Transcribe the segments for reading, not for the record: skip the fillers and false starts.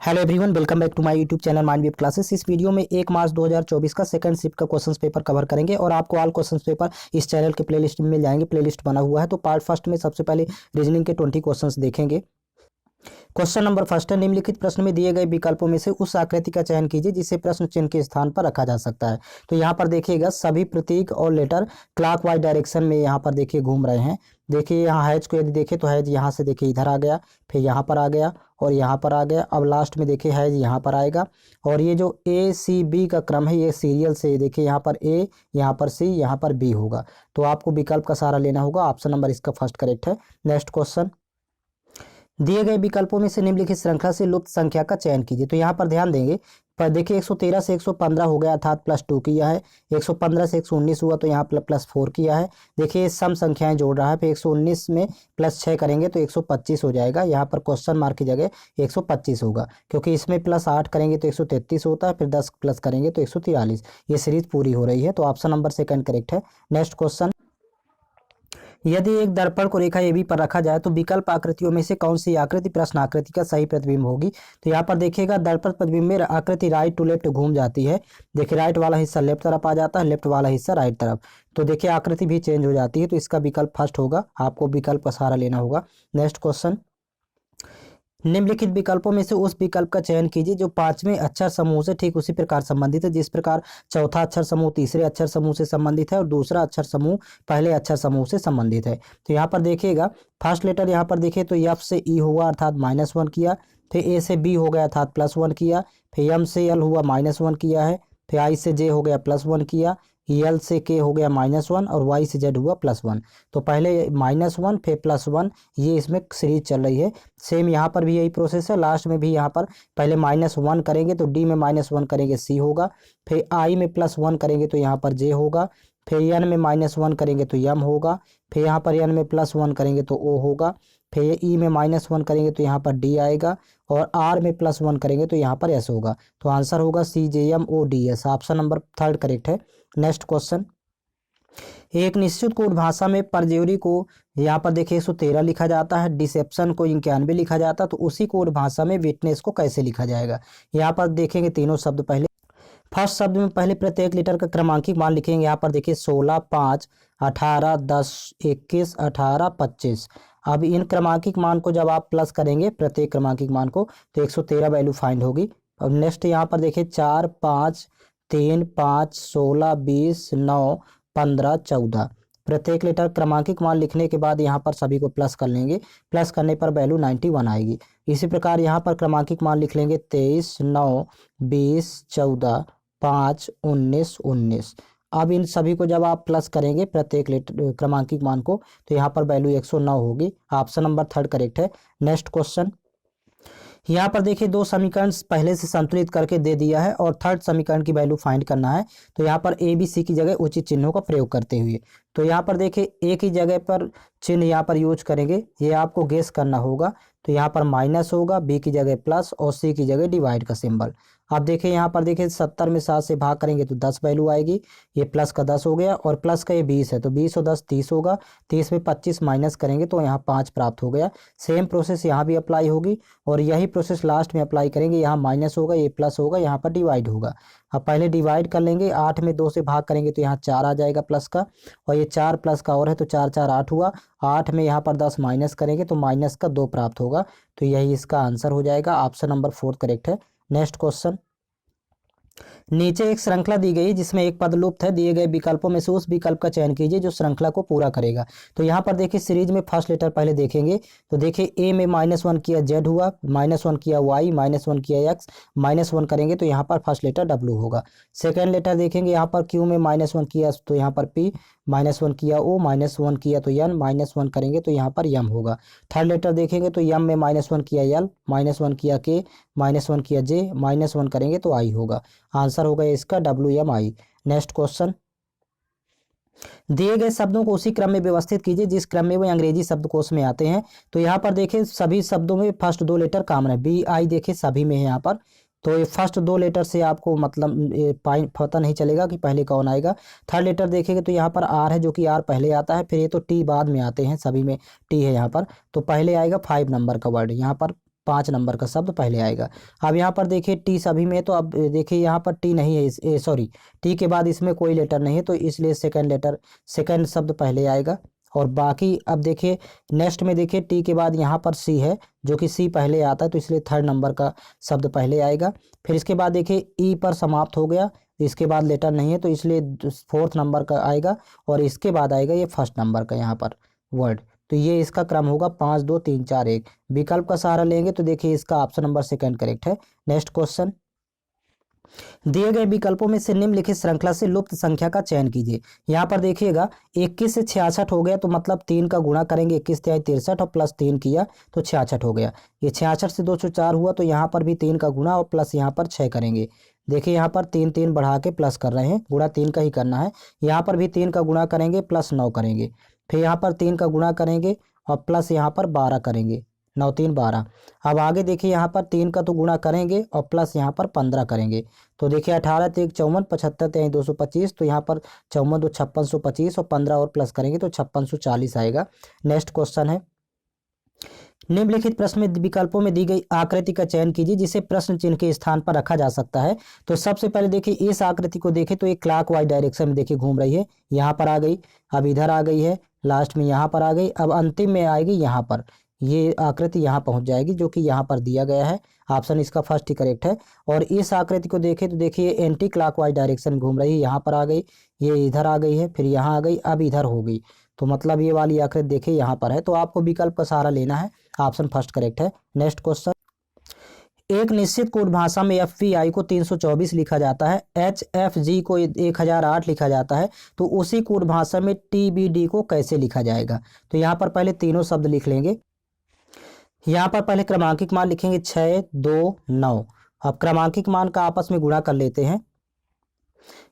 Hello everyone, welcome back to my YouTube channel mind web classes. इस video में 1 मार्च 2024 का सेकंड शिफ्ट का क्वेश्चंस पेपर कवर करेंगे और आपको ऑल क्वेश्चंस पेपर इस चैनल के प्लेलिस्ट में मिल जाएंगे। प्लेलिस्ट बना हुआ है। तो पार्ट फर्स्ट में सबसे पहले रीजनिंग के 20 क्वेश्चंस देखेंगे। क्वेश्चन नंबर फर्स्ट है, निम्नलिखित प्रश्न में दिए गए विकल्पों में से उस आकृति का चयन कीजिए जिसे प्रश्न चिन्ह के स्थान पर रखा जा सकता है। तो यहाँ पर देखिएगा सभी प्रतीक और लेटर क्लॉकवाइज डायरेक्शन में यहाँ पर देखिए घूम रहे हैं। देखिए यहाँ हैज को यदि देखें तो हैज यहाँ से देखिए इधर आ गया, फिर यहाँ पर आ गया और यहाँ पर आ गया। अब लास्ट में देखिए हैज यहाँ पर आएगा। और ये जो ए सी बी का क्रम है ये सीरियल से देखिए यहाँ पर ए, यहाँ पर सी, यहाँ पर बी होगा। तो आपको विकल्प का सहारा लेना होगा। ऑप्शन नंबर इसका फर्स्ट करेक्ट है। नेक्स्ट क्वेश्चन, दिए गए विकल्पों में से निम्नलिखित श्रृंखला से लुप्त संख्या का चयन कीजिए। तो यहाँ पर ध्यान देंगे, पर देखिए 113 से 115 हो गया अर्थात +2 किया है। 115 से 119 हुआ तो यहाँ +4 किया है। देखिए सम संख्याएं जोड़ रहा है, फिर 119 में +6 करेंगे तो 125 हो जाएगा। यहाँ पर क्वेश्चन मार्क की जगह 125 होगा, क्योंकि इसमें +8 करेंगे तो 133 होता है, फिर 10 प्लस करेंगे तो 143। ये सीरीज पूरी हो रही है। तो ऑप्शन नंबर सेकंड करेक्ट है। नेक्स्ट क्वेश्चन, यदि एक दर्पण को रेखा AB पर रखा जाए तो विकल्प आकृतियों में से कौन सी आकृति प्रश्न आकृति का सही प्रतिबिंब होगी। तो यहाँ पर देखिएगा दर्पण प्रतिबिंब में आकृति राइट टू लेफ्ट घूम जाती है। देखिए राइट वाला हिस्सा लेफ्ट तरफ आ जाता है, लेफ्ट वाला हिस्सा राइट तरफ। तो देखिए आकृति भी चेंज हो जाती है। तो इसका विकल्प फर्स्ट होगा। आपको विकल्प का सहारा लेना होगा। नेक्स्ट क्वेश्चन, निम्नलिखित विकल्पों में से उस विकल्प का चयन कीजिए जो पांचवें अक्षर समूह से ठीक उसी प्रकार संबंधित है जिस प्रकार चौथा अक्षर समूह तीसरे अक्षर समूह से संबंधित है और दूसरा अक्षर समूह पहले अक्षर समूह से संबंधित है। तो यहाँ पर देखिएगा फर्स्ट लेटर यहाँ पर देखिए तो एफ से ई हुआ अर्थात -1 किया, फिर ए से बी हो गया अर्थात +1 किया, फिर एम से एल हुआ -1 किया है, फिर आई से जे हो गया +1 किया, यल से के हो गया -1 और वाई से जेड हुआ +1। तो पहले -1 फिर +1, ये इसमें सीरीज चल रही है। सेम यहाँ पर भी यही प्रोसेस है। लास्ट में भी यहाँ पर पहले -1 करेंगे तो डी में -1 करेंगे सी होगा, फिर आई में +1 करेंगे तो यहाँ पर जे होगा, फिर एन में -1 करेंगे तो यम होगा, फिर यहाँ पर एन में +1 करेंगे तो ओ होगा, फिर ई में -1 करेंगे तो यहाँ पर डी आएगा और आर में +1 करेंगे तो यहाँ पर एस होगा। तो आंसर होगा CJMODS। Option number third correct है। नेक्स्ट क्वेश्चन, एक निश्चित कोड भाषा में परज्योरी को यहाँ पर देखिए 113 लिखा जाता है, डिसेप्शन को 91 लिखा जाता है। तो उसी कोड भाषा में विटनेस को कैसे लिखा जाएगा। यहाँ पर देखेंगे तीनों शब्द। पहले फर्स्ट शब्द में पहले प्रत्येक लेटर का क्रमांकिक मान लिखेंगे। यहाँ पर देखिए 16, 5, 18, 10, 21, 18, 25। अब इन क्रमांकिक मान को जब आप प्लस करेंगे प्रत्येक क्रमांकिक मान को तो 113 वैल्यू फाइंड होगी। अब नेक्स्ट यहाँ पर देखिए 4, 5, 3, 5, 16, 20, 9, 15, 14। प्रत्येक लेटर क्रमांकिक मान लिखने के बाद यहाँ पर सभी को प्लस कर लेंगे। प्लस करने पर वैल्यू 91 आएगी। इसी प्रकार यहाँ पर क्रमांकिक मान लिख लेंगे 23, 9, 20, 14, 5, 19, 19। अब इन सभी को जब आप प्लस करेंगे प्रत्येक लेटर क्रमांकिक मान को तो यहाँ पर वैल्यू 109 होगी। ऑप्शन नंबर थर्ड करेक्ट है। नेक्स्ट क्वेश्चन, यहाँ पर देखिए दो समीकरण पहले से संतुलित करके दे दिया है और थर्ड समीकरण की वैल्यू फाइंड करना है। तो यहाँ पर ए बी सी की जगह उचित चिन्हों का प्रयोग करते हुए तो यहाँ पर देखिए ए की जगह पर चिन्ह यहाँ पर यूज करेंगे, ये आपको गेस करना होगा। तो यहाँ पर माइनस होगा, बी की जगह प्लस और सी की जगह डिवाइड का सिंबल। अब देखिए यहाँ पर देखिए 70 में 7 से भाग करेंगे तो 10 वैल्यू आएगी। ये प्लस का 10 हो गया और प्लस का ये 20 है तो 20 और 10 30 होगा। 30 में 25 माइनस करेंगे तो यहाँ 5 प्राप्त हो गया। सेम प्रोसेस यहाँ भी अप्लाई होगी और यही प्रोसेस लास्ट में अप्लाई करेंगे। यहाँ माइनस होगा, ये प्लस होगा, यहाँ पर डिवाइड होगा। अब पहले डिवाइड कर लेंगे। 8 में 2 से भाग करेंगे तो यहाँ 4 आ जाएगा प्लस का और ये 4 प्लस का और है तो 4 4 8 हुआ। 8 में यहाँ पर 10 माइनस करेंगे तो माइनस का 2 प्राप्त होगा। तो यही इसका आंसर हो जाएगा। ऑप्शन नंबर फोर्थ करेक्ट है। नेक्स्ट क्वेश्चन, नीचे एक श्रृंखला दी गई जिसमें एक पद लुप्त है। दिए गए विकल्पों में से उस विकल्प का चयन कीजिए जो श्रृंखला को पूरा करेगा। तो यहाँ पर देखिए सीरीज में फर्स्ट लेटर पहले देखेंगे तो देखिए ए में -1 किया जेड हुआ, -1 किया वाई, -1 किया एक्स, -1 करेंगे तो यहाँ पर फर्स्ट लेटर डब्ल्यू होगा। सेकेंड लेटर देखेंगे यहाँ पर क्यू में -1 किया तो यहाँ पर पी, -1 किया ओ, -1 किया तो एन, -1 करेंगे तो यहाँ पर यम होगा। थर्ड लेटर देखेंगे तो यम में -1 किया यल, -1 किया के, -1 किया जे, -1 करेंगे तो आई होगा। आंसर होगा इसका WMI। नेक्स्ट क्वेश्चन, दिए गए शब्दों को उसी क्रम में व्यवस्थित कीजिए जिस क्रम में वे अंग्रेजी शब्दकोश में आते हैं। तो यहाँ पर देखिए सभी शब्दों में फर्स्ट 2 लेटर कॉमन है। BI देखिए सभी में है यहाँ पर। तो ये फर्स्ट 2 लेटर से आपको मतलब पता नहीं चलेगा कि पहले कौन आएगा। थर्ड लेटर देखेंगे तो यहाँ पर आर है जो कि आर पहले आता है, फिर ये तो टी बाद में आते हैं, सभी में टी है यहाँ पर। तो पहले आएगा 5 नंबर का वर्ड यहाँ पर 5 नंबर का शब्द पहले आएगा। अब यहाँ पर देखिए टी सभी में, तो अब देखिए यहाँ पर टी नहीं है, सॉरी टी के बाद इसमें कोई लेटर नहीं है, तो इसलिए सेकंड शब्द पहले आएगा। और बाकी अब देखिए नेक्स्ट में देखिए टी के बाद यहाँ पर सी है, जो कि सी पहले आता है, तो इसलिए 3rd नंबर का शब्द पहले आएगा। फिर इसके बाद देखिए ई पर समाप्त हो गया, इसके बाद लेटर नहीं है, तो इसलिए 4th नंबर का आएगा। और इसके बाद आएगा ये 1st नंबर का यहाँ पर वर्ड। तो ये इसका क्रम होगा 5 2 3 4 1। विकल्प का सहारा लेंगे तो देखिए इसका ऑप्शन नंबर 2 करेक्ट है। नेक्स्ट क्वेश्चन, दिए गए विकल्पों में से निम्नलिखित श्रृंखला से लुप्त संख्या का चयन कीजिए। यहाँ पर देखिएगा 21 से 66 हो गया, तो मतलब 3 का गुणा करेंगे, 21 तिहाई 63 और प्लस 3 किया तो 66 हो गया। ये 66 से 204 हुआ, तो यहाँ पर भी 3 का गुणा और प्लस यहाँ पर 6 करेंगे। देखिए यहाँ पर 3 3 बढ़ा के प्लस कर रहे हैं, गुणा 3 का ही करना है। यहाँ पर भी 3 का गुणा करेंगे प्लस 9 करेंगे, फिर यहाँ पर 3 का गुणा करेंगे और प्लस यहाँ पर 12 करेंगे, 9 3 12। अब आगे देखिए यहाँ पर 3 का तो गुणा करेंगे और प्लस यहाँ पर 15 करेंगे, तो देखिए 18 3 54, 75 3 225, तो यहाँ पर 54 2 5625 और 15 और प्लस करेंगे तो 5640 आएगा। नेक्स्ट क्वेश्चन है, निम्नलिखित प्रश्न में विकल्पों में दी गई आकृति का चयन कीजिए जिसे प्रश्न चिन्ह के स्थान पर रखा जा सकता है। तो सबसे पहले देखिए इस आकृति को देखें तो एक क्लॉकवाइज डायरेक्शन में देखिए घूम रही है, यहाँ पर आ गई, अब इधर आ गई है, लास्ट में यहाँ पर आ गई, अब अंतिम में आएगी यहाँ पर, ये आकृति यहाँ पहुंच जाएगी जो कि यहाँ पर दिया गया है। ऑप्शन इसका फर्स्ट ही करेक्ट है। और इस आकृति को देखें तो देखिए एंटी क्लॉकवाइज डायरेक्शन में घूम रही है, यहाँ पर आ गई, ये इधर आ गई है, फिर यहाँ आ गई, अब इधर हो गई, तो मतलब ये वाली आकृति देखिए यहाँ पर है। तो आपको विकल्प का सहारा लेना है, ऑप्शन फर्स्ट करेक्ट है। नेक्स्ट क्वेश्चन, एक निश्चित कोड भाषा में FBI को 324 लिखा जाता है, HFG को 1008 लिखा जाता है, तो उसी कोड भाषा में TBD को कैसे लिखा जाएगा। तो यहाँ पर पहले तीनों शब्द लिख लेंगे। यहाँ पर पहले क्रमांकिक मान लिखेंगे 6 2 9। अब क्रमांकिक मान का आपस में गुणा कर लेते हैं,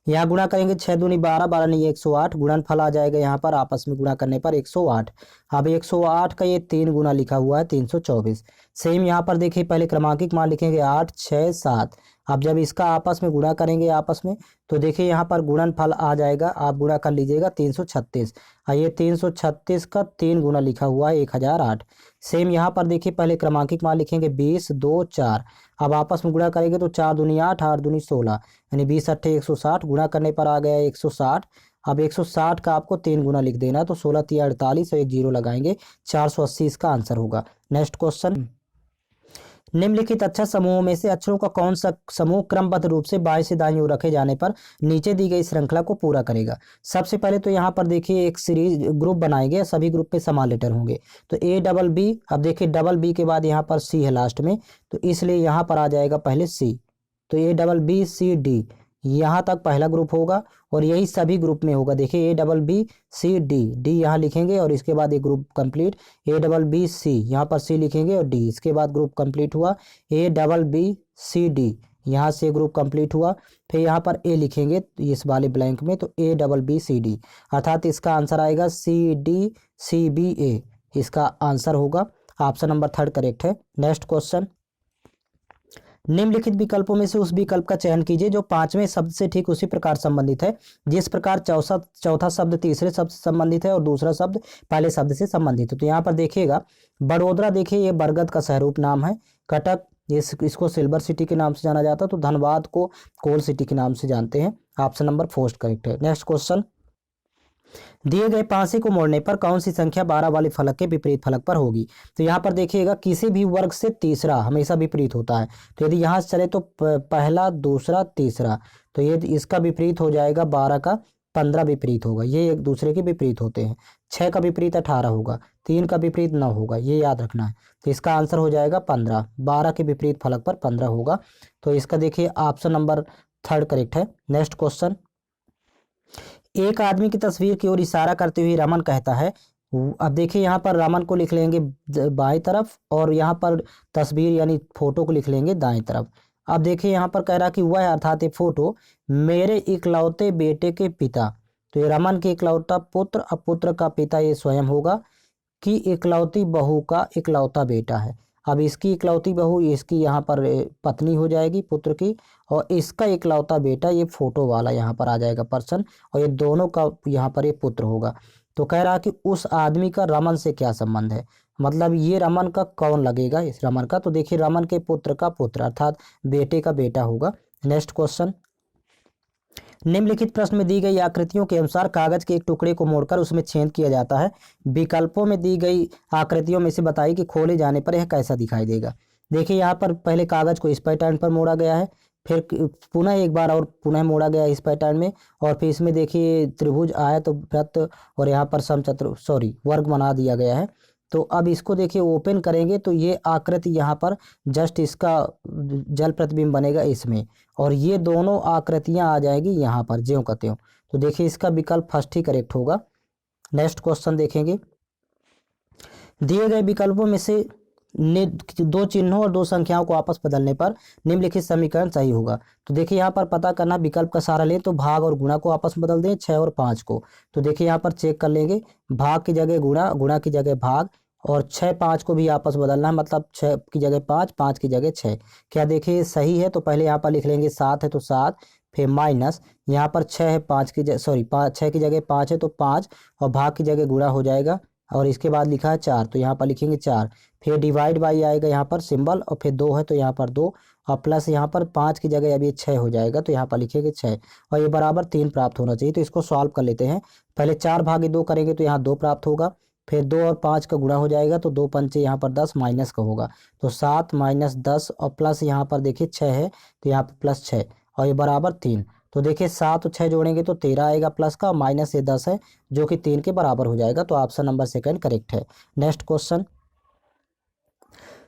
यहाँ गुणा करेंगे 6 दूनी 12, 12 नहीं 108, गुणनफल आ जाएगा यहाँ पर आपस में गुणा करने पर 108। अब 108 का ये 3 गुना लिखा हुआ है 324। सेम यहाँ पर देखिए पहले क्रमांकिक मान लिखेंगे 8 6 7। अब जब इसका आपस में गुणा करेंगे आपस में, तो देखिए यहाँ पर गुणनफल आ जाएगा, आप गुणा कर लीजिएगा 336। ये 336 का 3 गुना लिखा हुआ है 1008। सेम यहाँ पर देखिए पहले क्रमांकिक मान लिखेंगे 20 2 4। अब आपस में गुणा करेंगे तो 4 दूनी 8, 8 दूनी 16, यानी 20 अट्ठे 160, गुणा करने पर आ गया 160। अब 160 का आपको 3 गुना लिख देना, तो 16 3 48 और एक जीरो लगाएंगे, 480 इसका आंसर होगा। नेक्स्ट क्वेश्चन, निम्नलिखित अक्षर समूहों में से अक्षरों का कौन सा समूह क्रमबद्ध रूप से बाएं से दाईं ओर रखे जाने पर नीचे दी गई श्रृंखला को पूरा करेगा। सबसे पहले तो यहाँ पर देखिए एक सीरीज ग्रुप बनाएंगे, सभी ग्रुप में समान लेटर होंगे, तो A B। अब देखिए B के बाद यहाँ पर C है लास्ट में, तो इसलिए यहाँ पर आ जाएगा पहले C, तो A B C D, यहाँ तक पहला ग्रुप होगा और यही सभी ग्रुप में होगा। देखिए A B C D, D यहाँ लिखेंगे और इसके बाद एक group complete, A B C, यहाँ पर C लिखेंगे और D, इसके बाद ग्रुप कंप्लीट हुआ, A B C D, यहाँ से ग्रुप कंप्लीट हुआ, फिर यहाँ पर A लिखेंगे इस वाले ब्लैंक में, तो A B C D, अर्थात इसका आंसर आएगा C D C B A, इसका आंसर होगा। ऑप्शन नंबर 3 करेक्ट है। नेक्स्ट क्वेश्चन, निम्नलिखित विकल्पों में से उस विकल्प का चयन कीजिए जो 5वें शब्द से ठीक उसी प्रकार संबंधित है जिस प्रकार चौथा शब्द तीसरे शब्द से संबंधित है और दूसरा शब्द पहले शब्द से संबंधित है। तो यहाँ पर देखिएगा बड़ोदरा, देखिए ये बरगद का सहरूप नाम है, कटक इसको सिल्वर सिटी के नाम से जाना जाता है, तो धनबाद को कोल सिटी के नाम से जानते हैं। ऑप्शन नंबर 4 करेक्ट है। नेक्स्ट क्वेश्चन, दिए गए पांसे को मोड़ने पर कौन सी संख्या 12 वाले फलक के विपरीत फलक पर होगी। तो यहाँ पर देखिएगा किसी भी वर्ग से तीसरा हमेशा विपरीत होता है, तो यदि यहाँ से चले तो पहला दूसरा तीसरा, तो ये इसका विपरीत हो जाएगा 12 का 15 विपरीत होगा, ये एक दूसरे के विपरीत होते हैं। 6 का विपरीत 18 होगा, 3 का विपरीत 9 होगा, ये याद रखना है। तो इसका आंसर हो जाएगा 15, 12 के विपरीत फलक पर 15 होगा, तो इसका देखिए ऑप्शन नंबर 3 करेक्ट है। नेक्स्ट क्वेश्चन, एक आदमी की तस्वीर की ओर इशारा करते हुए रमन कहता है, अब देखिए यहाँ पर रमन को लिख लेंगे बाएं तरफ और यहाँ पर तस्वीर यानी फोटो को लिख लेंगे दाएं तरफ। अब देखिए यहाँ पर कह रहा कि वह अर्थात ये फोटो मेरे इकलौते बेटे के पिता, तो ये रमन के इकलौता पुत्र, अब पुत्र का पिता ये स्वयं होगा, कि इकलौती बहू का इकलौता बेटा है। अब इसकी इकलौती बहू इसकी यहाँ पर पत्नी हो जाएगी पुत्र की, और इसका इकलौता बेटा ये फोटो वाला यहाँ पर आ जाएगा पर्सन, और ये दोनों का यहाँ पर ये पुत्र होगा। तो कह रहा कि उस आदमी का रमन से क्या संबंध है। मतलब ये रमन का कौन लगेगा, इस रमन का, तो देखिए रमन के पुत्र का पुत्र अर्थात बेटे का बेटा होगा। नेक्स्ट क्वेश्चन, निम्नलिखित प्रश्न में दी गई आकृतियों के अनुसार कागज के एक टुकड़े को मोड़कर उसमें छेद किया जाता है। विकल्पों में दी गई आकृतियों में से बताइए कि खोले जाने पर यह कैसा दिखाई देगा। देखिए यहाँ पर पहले कागज को इस पैटर्न पर मोड़ा गया है, फिर पुनः एक बार और पुनः मोड़ा गया इस पैटर्न में, और फिर इसमें देखिए त्रिभुज आयत वृत्त और यहाँ पर समचतुर वर्ग बना दिया गया है। तो अब इसको देखिए ओपन करेंगे तो ये आकृति यहाँ पर जस्ट इसका जल प्रतिबिंब बनेगा इसमें, और ये दोनों आकृतियां आ जाएगी यहाँ पर ज्यों का त्यों। तो देखिए इसका विकल्प फर्स्ट ही करेक्ट होगा। नेक्स्ट क्वेश्चन देखेंगे, दिए गए विकल्पों में से दो चिन्हों और दो संख्याओं को आपस बदलने पर निम्नलिखित समीकरण सही होगा। तो देखिए यहाँ पर पता करना, विकल्प का सहारा लें तो भाग और गुणा को आपस में बदल दें 6 और 5 को। तो देखिए यहाँ पर चेक कर लेंगे, भाग की जगह गुणा, गुणा की जगह भाग, और 6 5 को भी आपस बदलना है, मतलब 6 की जगह 5, 5 की जगह 6। क्या देखिए सही है, तो पहले यहाँ पर लिख लेंगे 7 है तो 7, फिर माइनस यहाँ पर 6 है, 5 की जगह 6 की जगह 5 है तो 5, और भाग की जगह गुणा हो जाएगा, और इसके बाद लिखा है 4 तो यहाँ पर लिखेंगे 4, फिर डिवाइड बाई आएगा यहाँ पर सिंबल, और फिर 2 है तो यहाँ पर 2, और प्लस यहाँ पर 5 की जगह अब ये 6 हो जाएगा तो यहाँ पर लिखेंगे 6, और ये बराबर 3 प्राप्त होना चाहिए। तो इसको सॉल्व कर लेते हैं। पहले 4 भागे 2 करेंगे तो यहाँ 2 प्राप्त होगा, फिर 2 और 5 का गुणा हो जाएगा तो 2 पंचे यहाँ पर 10 माइनस का होगा, तो 7 माइनस 10, और प्लस यहाँ पर देखिए 6 है तो यहाँ पर प्लस 6, और ये बराबर 3। तो देखिए 7 और 6 जोड़ेंगे तो 13 आएगा प्लस का, माइनस ये 10 है जो कि 3 के बराबर हो जाएगा। तो ऑप्शन नंबर सेकंड करेक्ट है। नेक्स्ट क्वेश्चन,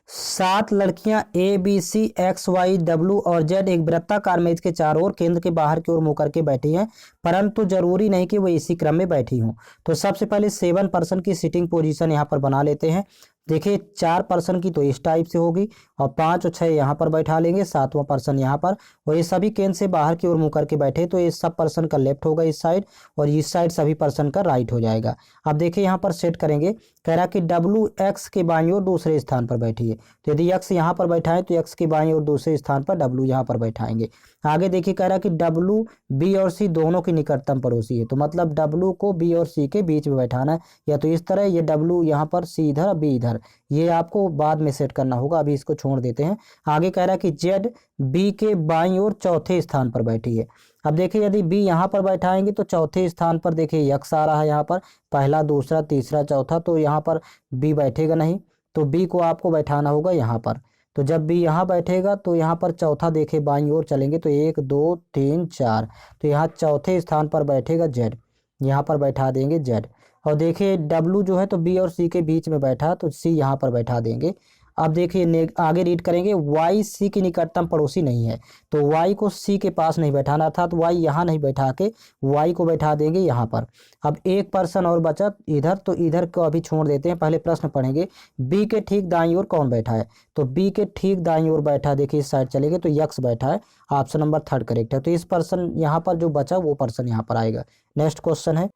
7 लड़कियां A B C X Y W और जेड एक वृत्ताकार मेज के चारों ओर केंद्र के बाहर की ओर मुंह करके बैठी हैं, परंतु जरूरी नहीं कि वो इसी क्रम में बैठी हों। तो सबसे पहले 7 पर्सन की सिटिंग पोजीशन यहाँ पर बना लेते हैं। देखिए 4 पर्सन की तो इस टाइप से होगी, और 5 और 6 यहाँ पर बैठा लेंगे, 7वां पर्सन यहाँ पर, और ये सभी केंद्र से बाहर की ओर मुंह करके बैठे, तो ये सब पर्सन का लेफ्ट होगा इस साइड, और इस साइड सभी पर्सन का राइट हो जाएगा। अब देखिए यहाँ पर सेट करेंगे, कह रहा कि डब्ल्यू एक्स के बाईं ओर दूसरे स्थान पर बैठी है, तो यदि एक्स यहाँ पर बैठाएं तो एक्स के बाईं ओर दूसरे स्थान पर डब्ल्यू यहाँ पर बैठाएंगे। आगे देखिए कह रहा कि डब्ल्यू बी और सी दोनों की निकटतम पड़ोसी है, तो मतलब डब्ल्यू को बी और सी के बीच में बैठाना है, या तो इस तरह, ये डब्ल्यू यहाँ पर, सी इधर, बी इधर, ये आपको बाद में सेट करना होगा, अभी इसको छोड़ देते हैं। आगे कह रहा है कि जेड बी के बाईं ओर चौथे स्थान पर बैठी है। अब देखिए यदि बी यहाँ पर बैठाएंगे तो चौथे स्थान पर देखिए यक्स आ रहा है, यहाँ पर पहला दूसरा तीसरा चौथा, तो यहाँ पर बी बैठेगा नहीं, तो बी को आपको बैठाना होगा यहाँ पर। तो जब बी यहाँ बैठेगा तो यहाँ पर चौथा देखिए बाईं ओर चलेंगे तो 1 2 3 4, तो यहाँ चौथे स्थान पर बैठेगा जेड, यहाँ पर बैठा देंगे जेड। और देखिए डब्लू जो है तो बी और सी के बीच में बैठा, तो सी यहाँ पर बैठा देंगे। अब देखिए आगे रीड करेंगे, वाई सी की निकटतम पड़ोसी नहीं है, तो वाई को सी के पास नहीं बैठाना था, तो वाई यहाँ नहीं बैठा के वाई को बैठा देंगे यहाँ पर। अब एक पर्सन और बचा इधर, तो इधर को अभी छोड़ देते हैं, पहले प्रश्न पढ़ेंगे। बी के ठीक दाईं ओर कौन बैठा है, तो बी के ठीक दाईं ओर बैठा, देखिए इस साइड चलेंगे तो यक्स बैठा है, ऑप्शन नंबर थर्ड करेक्ट है। तो इस पर्सन यहाँ पर जो बचा वो पर्सन यहाँ पर आएगा। नेक्स्ट क्वेश्चन है,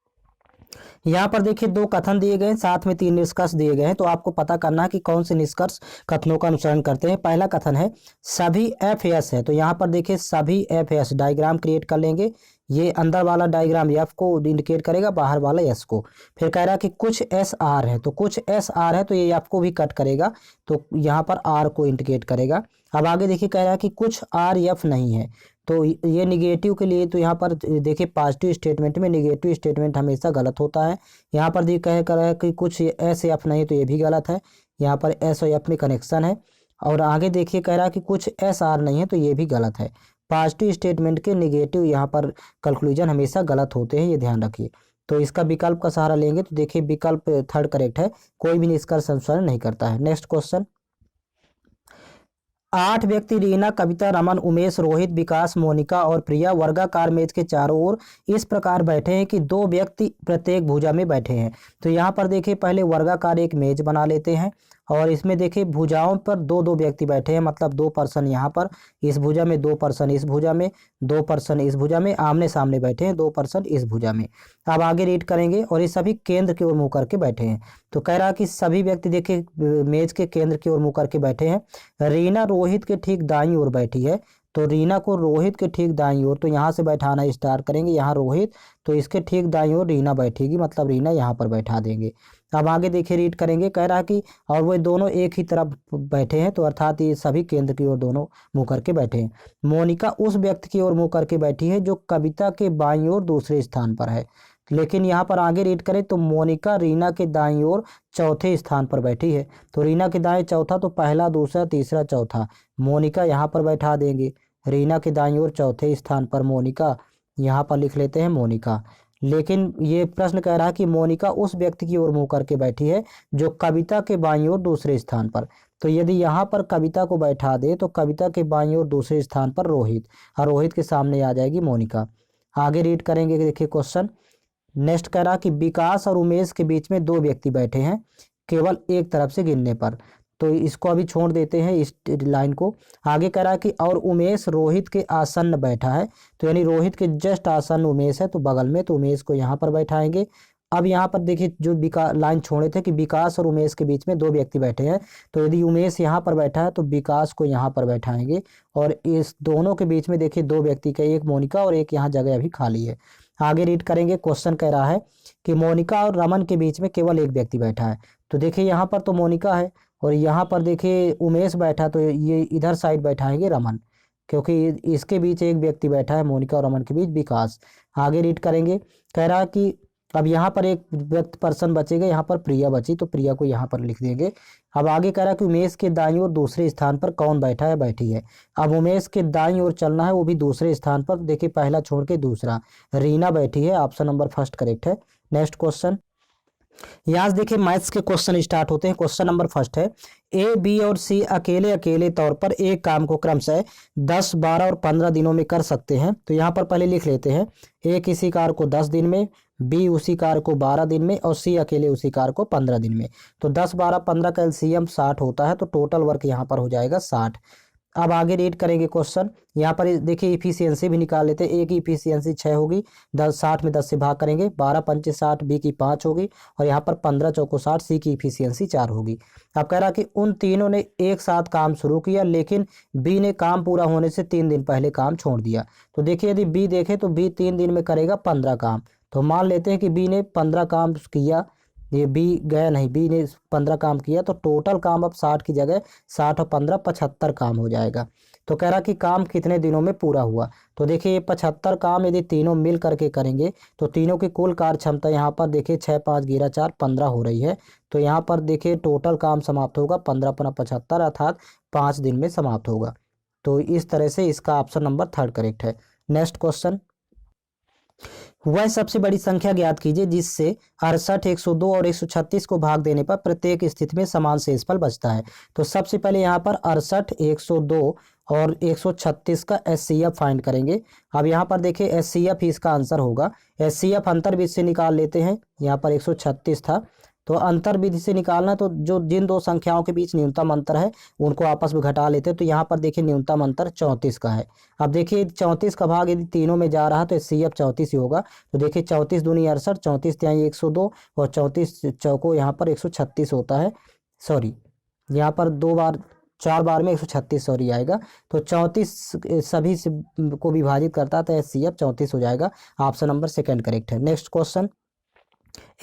यहाँ पर देखिए 2 कथन दिए गए हैं, साथ में 3 निष्कर्ष दिए गए हैं, तो आपको पता करना है कि कौन से निष्कर्ष कथनों का अनुसरण करते हैं। पहला कथन है सभी एफ एस है, तो यहाँ पर देखिए सभी एफ एस डायग्राम क्रिएट कर लेंगे, ये अंदर वाला डायग्राम एफ को इंडिकेट करेगा, बाहर वाला एस को। फिर कह रहा है कि कुछ एस आर है, तो कुछ एस आर है तो ये एफ को भी कट करेगा, तो यहाँ पर आर को इंडिकेट करेगा। अब आगे देखिए कह रहा है कि कुछ आर एफ नहीं है, तो ये निगेटिव के लिए, तो यहाँ पर देखिए पॉजिटिव स्टेटमेंट में निगेटिव स्टेटमेंट हमेशा गलत होता है। यहाँ पर भी कह कर है कि कुछ एस एफ नहीं, तो ये भी गलत है, यहाँ पर एस और एफ में कनेक्शन है। और आगे देखिए कह रहा है कि कुछ एस आर नहीं है, तो ये भी गलत है। पॉजिटिव स्टेटमेंट के निगेटिव यहाँ पर कंक्लूजन हमेशा गलत होते हैं, ये ध्यान रखिए। तो इसका विकल्प का सहारा लेंगे तो देखिए विकल्प थर्ड करेक्ट है, कोई भी निष्कर्ष अनुसरण नहीं करता है। नेक्स्ट क्वेश्चन, 8 व्यक्ति रीना, कविता, रमन, उमेश, रोहित, विकास, मोनिका और प्रिया वर्गाकार मेज के चारों ओर इस प्रकार बैठे हैं कि 2 व्यक्ति प्रत्येक भुजा में बैठे हैं। तो यहाँ पर देखिए पहले वर्गाकार एक मेज बना लेते हैं, और इसमें देखिए भुजाओं पर 2-2 व्यक्ति बैठे हैं, मतलब 2 पर्सन यहाँ पर इस भुजा में, 2 पर्सन इस भुजा में, 2 पर्सन इस भुजा में, आमने सामने बैठे हैं 2 पर्सन इस भुजा में। अब आगे रीड करेंगे, और ये सभी केंद्र की ओर मुँह करके बैठे हैं। तो कह रहा कि सभी व्यक्ति देखिए मेज के केंद्र की ओर मुँह करके बैठे हैं। रीना रोहित के ठीक दाईं ओर बैठी है, तो रीना को रोहित के ठीक दाईं ओर, तो यहाँ से बैठाना स्टार्ट करेंगे, यहाँ रोहित, तो इसके ठीक दाईं ओर रीना बैठेगी, मतलब रीना यहाँ पर बैठा देंगे। अब आगे देखिए रीड करेंगे, कह रहा है कि और वो दोनों एक ही तरफ बैठे हैं, तो अर्थात ये सभी केंद्र की ओर दोनों मुंह करके बैठे हैं। मोनिका उस व्यक्ति की ओर मुंह करके बैठी है जो कविता के बाईं ओर दूसरे स्थान पर है। लेकिन यहाँ पर आगे रीड करें तो मोनिका रीना के दाईं ओर चौथे स्थान पर बैठी है। तो रीना के दाएं चौथा, तो पहला दूसरा तीसरा चौथा, मोनिका यहाँ पर बैठा देंगे। रीना के दाईं ओर चौथे स्थान पर मोनिका, यहाँ पर लिख लेते हैं मोनिका। लेकिन ये प्रश्न कह रहा है कि मोनिका उस व्यक्ति की ओर मुंह करके बैठी है जो कविता के बाईं ओर दूसरे स्थान पर। तो यदि यहाँ पर कविता को बैठा दे तो कविता के बाईं ओर दूसरे स्थान पर रोहित, और रोहित के सामने आ जाएगी मोनिका। आगे रीड करेंगे, देखिए क्वेश्चन नेक्स्ट कह रहा कि विकास और उमेश के बीच में दो व्यक्ति बैठे हैं केवल एक तरफ से गिनने पर। तो इसको अभी छोड़ देते हैं इस लाइन को। आगे कह रहा है कि और उमेश रोहित के आसन्न बैठा है, तो यानी रोहित के जस्ट आसन्न उमेश है, तो बगल में, तो उमेश को यहाँ पर बैठाएंगे। अब यहाँ पर देखिए जो लाइन छोड़े थे कि विकास और उमेश के बीच में दो व्यक्ति बैठे हैं, तो यदि उमेश यहाँ पर बैठा है तो विकास को यहाँ पर बैठाएंगे। और इस दोनों के बीच में देखिए दो व्यक्ति का, एक मोनिका और एक यहाँ जगह अभी खाली है। आगे रीड करेंगे, क्वेश्चन कह रहा है कि मोनिका और रमन के बीच में केवल एक व्यक्ति बैठा है। तो देखिए यहाँ पर तो मोनिका है और यहाँ पर देखिए उमेश बैठा, तो ये इधर साइड बैठाएंगे रमन, क्योंकि इसके बीच एक व्यक्ति बैठा है, मोनिका और रमन के बीच विकास। आगे रीड करेंगे, कह रहा है कि अब यहाँ पर एक व्यक्ति पर्सन बचेगा, यहाँ पर प्रिया बची, तो प्रिया को यहाँ पर लिख देंगे। अब आगे कह रहा है कि उमेश के दाईं ओर दूसरे स्थान पर कौन बैठा है, बैठी है। अब उमेश के दाईं ओर चलना है, वो भी दूसरे स्थान पर, देखिए पहला छोड़ के दूसरा, रीना बैठी है, ऑप्शन नंबर फर्स्ट करेक्ट है। नेक्स्ट क्वेश्चन, यहाँ से देखिए मैथ्स के क्वेश्चन स्टार्ट होते हैं। क्वेश्चन नंबर फर्स्ट है, ए बी और सी अकेले अकेले तौर पर एक काम को क्रमशः 10, 12 और 15 दिनों में कर सकते हैं। तो यहाँ पर पहले लिख लेते हैं, ए किसी कार्य को 10 दिन में, बी उसी कार्य को 12 दिन में और सी अकेले उसी कार्य को 15 दिन में। तो 10, 12, 15 का एलसीएम 60 होता है, तो टोटल वर्क यहाँ पर हो जाएगा 60। अब आगे रीड करेंगे क्वेश्चन, यहाँ पर देखिए इफिशियंसी भी निकाल लेते हैं। ए की इफिशियंसी 6 होगी, 60 में 10 से भाग करेंगे, 12 पंचे 60, बी की 5 होगी और यहाँ पर 15 चौको 60, सी की इफिशियंसी 4 होगी। अब कह रहा कि उन तीनों ने एक साथ काम शुरू किया, लेकिन बी ने काम पूरा होने से 3 दिन पहले काम छोड़ दिया। तो देखिए यदि बी देखे तो बी 3 दिन में करेगा 15 काम। तो मान लेते हैं कि बी ने 15 काम किया, ये बी गया नहीं, बी ने 15 काम किया, तो टोटल काम अब 60 की जगह 60 और 15 75 काम हो जाएगा। तो कह रहा कि काम कितने दिनों में पूरा हुआ। तो देखिए ये 75 काम यदि तीनों मिल करके करेंगे तो तीनों की कुल कार्य क्षमता यहाँ पर देखिए 6, 5, 11, 4, 15 हो रही है। तो यहाँ पर देखिए टोटल काम समाप्त होगा 15, 75 अर्थात 5 दिन में समाप्त होगा। तो इस तरह से इसका ऑप्शन नंबर थर्ड करेक्ट है। नेक्स्ट क्वेश्चन, वह सबसे बड़ी संख्या ज्ञात कीजिए जिससे 68, 102 और 136 को भाग देने पर प्रत्येक स्थिति में समान शेषफल बचता है। तो सबसे पहले यहाँ पर 68, 102 और 136 का एचसीएफ फाइंड करेंगे। अब यहाँ पर देखिए एचसीएफ ही इसका आंसर होगा। एचसीएफ अंतर विधि से निकाल लेते हैं। यहाँ पर 136 था, तो अंतर विधि से निकालना, तो जो जिन दो संख्याओं के बीच न्यूनतम अंतर है उनको आपस में घटा लेते हैं। तो यहाँ पर देखिए न्यूनतम अंतर 34 का है। अब देखिए 34 का भाग यदि तीनों में जा रहा तो एचसीएफ 34 ही होगा। तो देखिए 34 दूनी 68, 34 तिहाई 102 और 34 चौको यहाँ पर 136 होता है। सॉरी, यहाँ पर 4 बार में 136 सॉरी आएगा। तो 34 सभी से को विभाजित करता है, तो एचसीएफ 34 हो जाएगा। ऑप्शन नंबर सेकंड करेक्ट है। नेक्स्ट क्वेश्चन,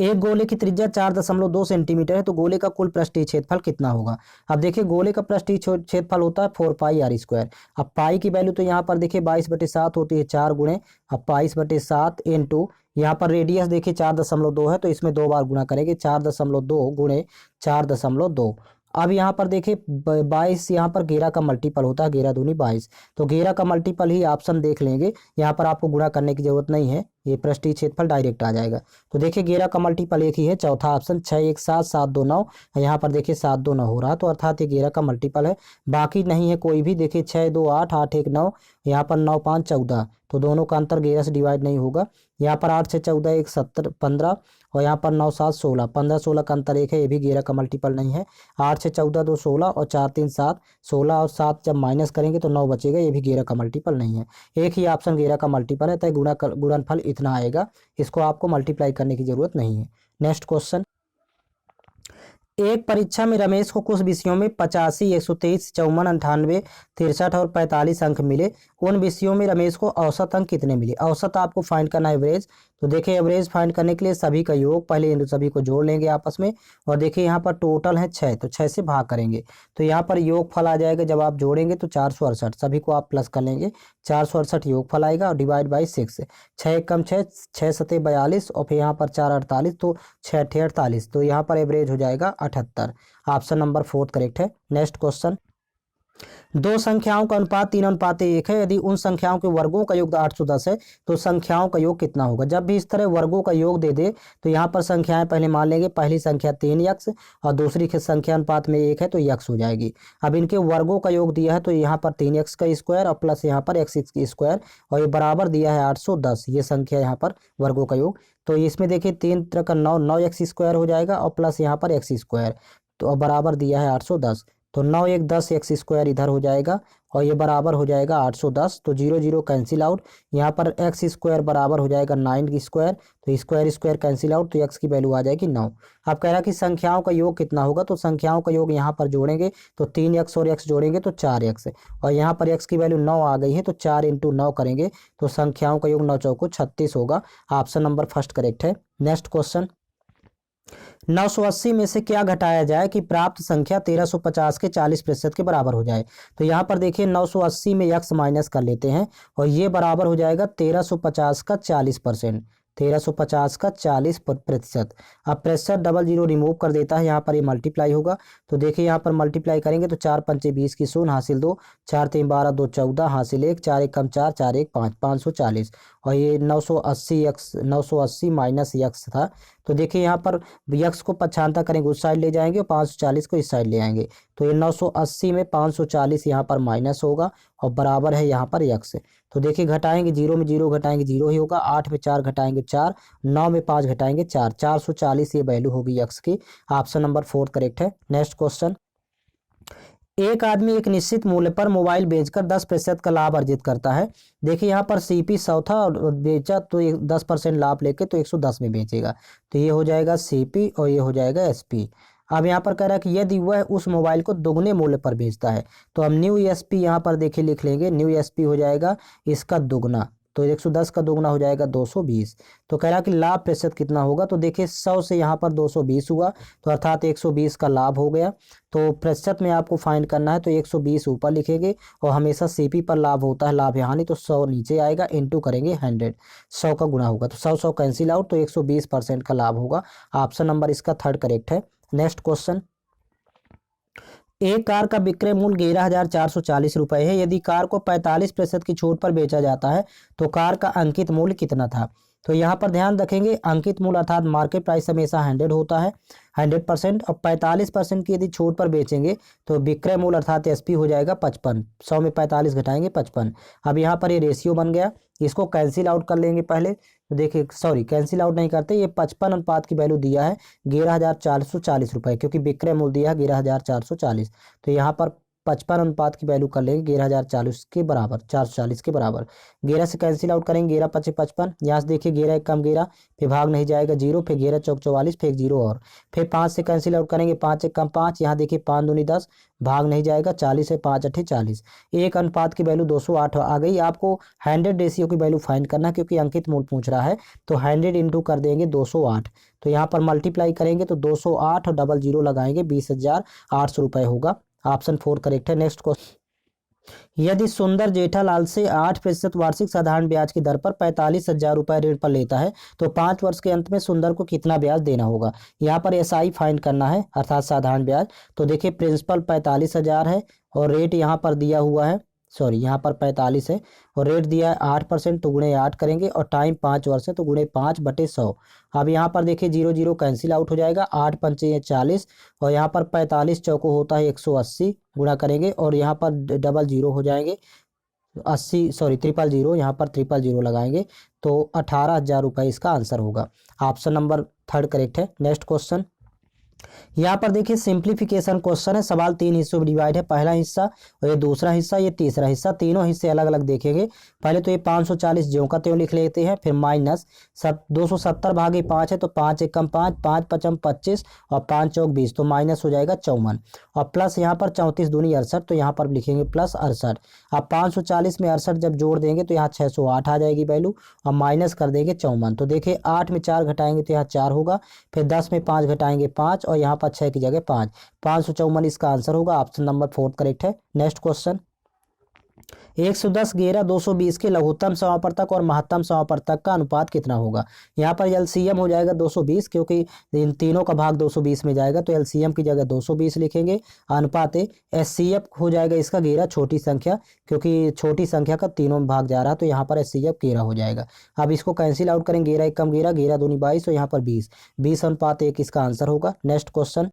एक गोले की त्रिज्या 4.2 सेंटीमीटर है, तो गोले का कुल पृष्ठीय क्षेत्रफल कितना होगा। अब देखिए गोले का पृष्ठीय क्षेत्रफल होता है 4 पाई आर स्क्वायर। अब पाई की वैल्यू तो यहाँ पर देखिए 22/7 होती है, 4 गुणे अब 22/7 इंटू यहाँ पर रेडियस देखिए 4.2 है, तो इसमें 2 बार गुणा करेंगे, 4.2 गुणे 4.2। अब यहाँ पर देखिए 22 यहाँ पर 11 का मल्टीपल होता है, 11 दूनी 22, तो 11 का मल्टीपल ही ऑप्शन देख लेंगे। यहाँ पर आपको गुणा करने की जरूरत नहीं है, ये पृष्ठीय क्षेत्रफल डायरेक्ट आ जाएगा। तो देखिए 11 का मल्टीपल एक ही है, चौथा ऑप्शन 6, 1, 7, 7, 2, 9। यहाँ पर देखिए 7, 2, 9 हो रहा है, तो अर्थात ये 11 का मल्टीपल है। बाकी नहीं है कोई भी, देखिए 6, 2, 8, 8, 1, 9, यहाँ पर 9, 5, 14, तो दोनों का अंतर 11 से डिवाइड नहीं होगा। यहाँ पर 8 से 14 1, 17, 15 और यहाँ पर 9, 7, 16, 15, 16 का अंतर एक है, ये भी 11 का मल्टीपल नहीं है। 8 से 14 2, 16 और 4, 3, 7, 16 और 7 जब माइनस करेंगे तो 9 बचेगा, ये भी 11 का मल्टीपल नहीं है। एक ही ऑप्शन 11 का मल्टीपल है, तो गुणनफल इतना आएगा, इसको आपको मल्टीप्लाई करने की जरूरत नहीं है। नेक्स्ट क्वेश्चन, एक परीक्षा में रमेश को कुछ विषयों में 85, 123, 54, 98, 63 और 45 अंक मिले। उन विषयों में रमेश को औसत अंक कितने मिले। औसत आपको फाइंड करना है, एवरेज। तो देखिए एवरेज फाइंड करने के लिए सभी का योग, पहले इन सभी को जोड़ लेंगे आपस में, और देखिए यहाँ पर टोटल है 6, तो 6 से भाग करेंगे तो यहाँ पर योग फल आ जाएगा। जब आप जोड़ेंगे तो 468, सभी को आप प्लस कर लेंगे, 468 योग फल आएगा और डिवाइड बाई 6, 6 एक कम 6, 6 सते 42 और फिर यहाँ पर 4 48, तो 6 अठे 48, तो यहाँ पर एवरेज हो जाएगा 78। ऑप्शन नंबर 4 करेक्ट है। नेक्स्ट क्वेश्चन, दो संख्याओं का अनुपात 3:1 है। यदि उन संख्याओं के वर्गों का योग 810 है तो संख्याओं का योग कितना होगा। जब भी इस तरह वर्गों का योग दे दे तो यहाँ पर संख्याएं पहले मान लेंगे, पहली संख्या 3x और दूसरी की संख्या अनुपात में 1 है तो x हो जाएगी। अब इनके वर्गों का योग दिया है तो यहाँ पर 3x का स्क्वायर और प्लस यहाँ पर x की स्क्वायर, और ये बराबर दिया है 810, ये संख्या यहाँ पर वर्गों का योग। तो इसमें देखिए 3 तरह का 9x स्क्वायर हो जाएगा और प्लस यहाँ पर x स्क्वायर, तो बराबर दिया है 810, तो 9 1 10 एक्स स्क्वायर इधर हो जाएगा और ये बराबर हो जाएगा 810, तो 0 0 कैंसिल आउट। यहाँ पर एक्स स्क्वायर बराबर हो जाएगा 9 की स्क्वायर, तो स्क्वायर स्क्वायर कैंसिल आउट, तो एक्स की वैल्यू आ जाएगी 9। अब कह रहा है कि संख्याओं का योग कितना होगा, तो संख्याओं का योग यहाँ पर जोड़ेंगे तो 3x और x जोड़ेंगे तो 4x, और यहाँ पर x की वैल्यू 9 आ गई है तो 4 × 9 करेंगे तो संख्याओं का योग 9 चौको 36 होगा। ऑप्शन नंबर फर्स्ट करेक्ट है। नेक्स्ट क्वेश्चन, 980 में से क्या घटाया जाए कि प्राप्त संख्या 1350 के 40% के बराबर हो जाए। तो यहाँ पर देखिए 980 में x माइनस कर लेते हैं और ये बराबर हो जाएगा 1350 का 40%, 1350 का 40%। अब प्रतिशत डबल जीरो रिमूव कर देता है, यहाँ पर ये मल्टीप्लाई होगा, तो देखिए यहाँ पर मल्टीप्लाई करेंगे तो 4 पंचे 20 की शून्य हासिल 2, 4 3 12 2 14 हासिल 1, 4 1 कम 4, 4 1 5, 540, और ये 980 माइनस यक्स था। तो देखिए यहाँ पर यक्स को पछानता करेंगे उस साइड ले जाएंगे और 540 को इस साइड ले आएंगे, तो ये 980 में 540 यहाँ पर माइनस होगा और बराबर है यहाँ पर यक्स। तो देखिए घटाएंगे, 0 में 0 घटाएंगे 0 ही होगा, 8 में 4 घटाएंगे 4, 9 में 5 घटाएंगे 4, 440 ये वैल्यू होगी यक्स की। ऑप्शन नंबर 4 करेक्ट है। नेक्स्ट क्वेश्चन, एक आदमी एक निश्चित मूल्य पर मोबाइल बेचकर 10% का लाभ अर्जित करता है। देखिए यहाँ पर सीपी 100 था और बेचा तो 10% लाभ लेके तो 110 में बेचेगा, तो ये हो जाएगा सीपी और ये हो जाएगा एसपी। अब यहाँ पर कह रहा है कि यदि वह उस मोबाइल को दुगने मूल्य पर बेचता है तो हम न्यू एसपी यहाँ पर देखिए लिख लेंगे, न्यू एसपी हो जाएगा इसका दुगना, तो 110 का दुगना हो जाएगा 220। तो कह रहा कि लाभ प्रतिशत कितना होगा, तो देखिए 100 से यहाँ पर 220 हुआ तो अर्थात 120 का लाभ हो गया। तो प्रतिशत में आपको फाइंड करना है तो 120 ऊपर लिखेंगे और हमेशा सीपी पर लाभ होता है, लाभ यहाँ नहीं, तो 100 नीचे आएगा, इनटू करेंगे 100, 100 का गुना होगा तो 100 कैंसिल आउट, तो 120% का लाभ होगा। ऑप्शन नंबर इसका 3 करेक्ट है। नेक्स्ट क्वेश्चन, एक कार का विक्रय मूल्य 11,440 रुपये है। यदि कार को 45% की छूट पर बेचा जाता है तो कार का अंकित मूल्य कितना था। तो यहाँ पर ध्यान रखेंगे अंकित मूल्य अर्थात मार्केट प्राइस हमेशा 100 होता है, 100%, और 45% की यदि छूट पर बेचेंगे तो विक्रय मूल्य अर्थात एसपी हो जाएगा 55, 100 में 45 घटाएंगे 55। अब यहाँ पर ये रेशियो बन गया, इसको कैंसिल आउट कर लेंगे पहले, तो देखिए सॉरी कैंसिल आउट नहीं करते, ये 55 अनुपात की वैल्यू दिया है 11,440 रुपये, क्योंकि विक्रय मूल्य दिया है 11,440, तो यहाँ पर 55 अनुपात की वैल्यू कर लेंगे 11,040 के बराबर, 440 के बराबर। 11 से कैंसिल आउट करेंगे, 11 5 55, यहाँ से देखिए 11 एक कम 11, फिर भाग नहीं जाएगा 0, फिर 11 चौक 44, फिर 0 और फिर 5 से कैंसिल आउट करेंगे, 5 एक कम 5, यहाँ देखिए 5 दूनी 10, भाग नहीं जाएगा 40 से 5 अठे 40, एक अनुपात की वैल्यू 208 आ गई। आपको 100 रेशियो की वैल्यू फाइंड करना है क्योंकि अंकित मूल्य पूछ रहा है, तो 100 इंटू कर देंगे 208, तो यहाँ पर मल्टीप्लाई करेंगे तो 208 और डबल जीरो लगाएंगे 20,800 रुपये होगा। ऑप्शन 4 करेक्ट है। नेक्स्ट क्वेश्चन, यदि सुंदर जेठालाल से 8% वार्षिक साधारण ब्याज की दर पर 45,000 रुपये ऋण पर लेता है तो 5 वर्ष के अंत में सुंदर को कितना ब्याज देना होगा। यहाँ पर एसआई फाइंड करना है अर्थात साधारण ब्याज। तो देखिए प्रिंसिपल 45,000 है और रेट यहाँ पर दिया हुआ है, सॉरी यहाँ पर 45 है और रेट दिया है 8%, तो गुणे 8 करेंगे और टाइम 5 वर्ष है तो गुणे 5/100। अब यहाँ पर देखिए 0 0 कैंसिल आउट हो जाएगा, 8 पंचे 40 और यहाँ पर 45 चौको होता है 180, गुणा करेंगे और यहाँ पर डबल जीरो हो जाएंगे 80, सॉरी 000, यहाँ पर 000 लगाएंगे तो 18,000 रुपये इसका आंसर होगा। ऑप्शन नंबर 3 करेक्ट है। नेक्स्ट क्वेश्चन, यहाँ पर देखिए सिंप्लीफिकेशन क्वेश्चन है। सवाल 3 हिस्सों में डिवाइड है। पहला हिस्सा और ये दूसरा हिस्सा, ये तीसरा हिस्सा, तीनों हिस्से अलग अलग देखेंगे। पहले तो ये 540 ज्यों का त्यों लिख लेते हैं, फिर माइनस 270 भागे 5 है तो 5 एकम 5, 5 पचम 25 और 5 चौक 20 तो माइनस हो जाएगा 54 और प्लस यहाँ पर 34 दूनी 68 तो यहाँ पर लिखेंगे प्लस 68। अब 540 में 68 जब जोड़ देंगे तो यहाँ 608 आ जाएगी वैल्यू और माइनस कर देंगे 54। तो देखिए 8 में 4 घटाएंगे तो यहाँ 4 होगा, फिर 10 में 5 घटाएंगे 5 और यहाँ पर 6 की जगह 5, 554 इसका आंसर होगा। ऑप्शन नंबर 4 करेक्ट है। नेक्स्ट क्वेश्चन, 110 घेरा 220 के लघुत्तम समापवर्तक और महत्तम समापवर्तक का अनुपात कितना होगा। यहाँ पर एलसीएम हो जाएगा 220 क्योंकि इन तीनों का भाग 220 में जाएगा तो एलसीएम की जगह 220 लिखेंगे। अनुपात एचसीएफ हो जाएगा इसका घेरा छोटी संख्या, क्योंकि छोटी संख्या का तीनों में भाग जा रहा है तो यहाँ पर एचसीएफ घेरा हो जाएगा। अब इसको कैंसिल आउट करेंगे, घेरा एक कम घेरा, घेरा दूनी 22 तो यहाँ पर 20 अनुपात 1 इसका आंसर होगा। नेक्स्ट क्वेश्चन,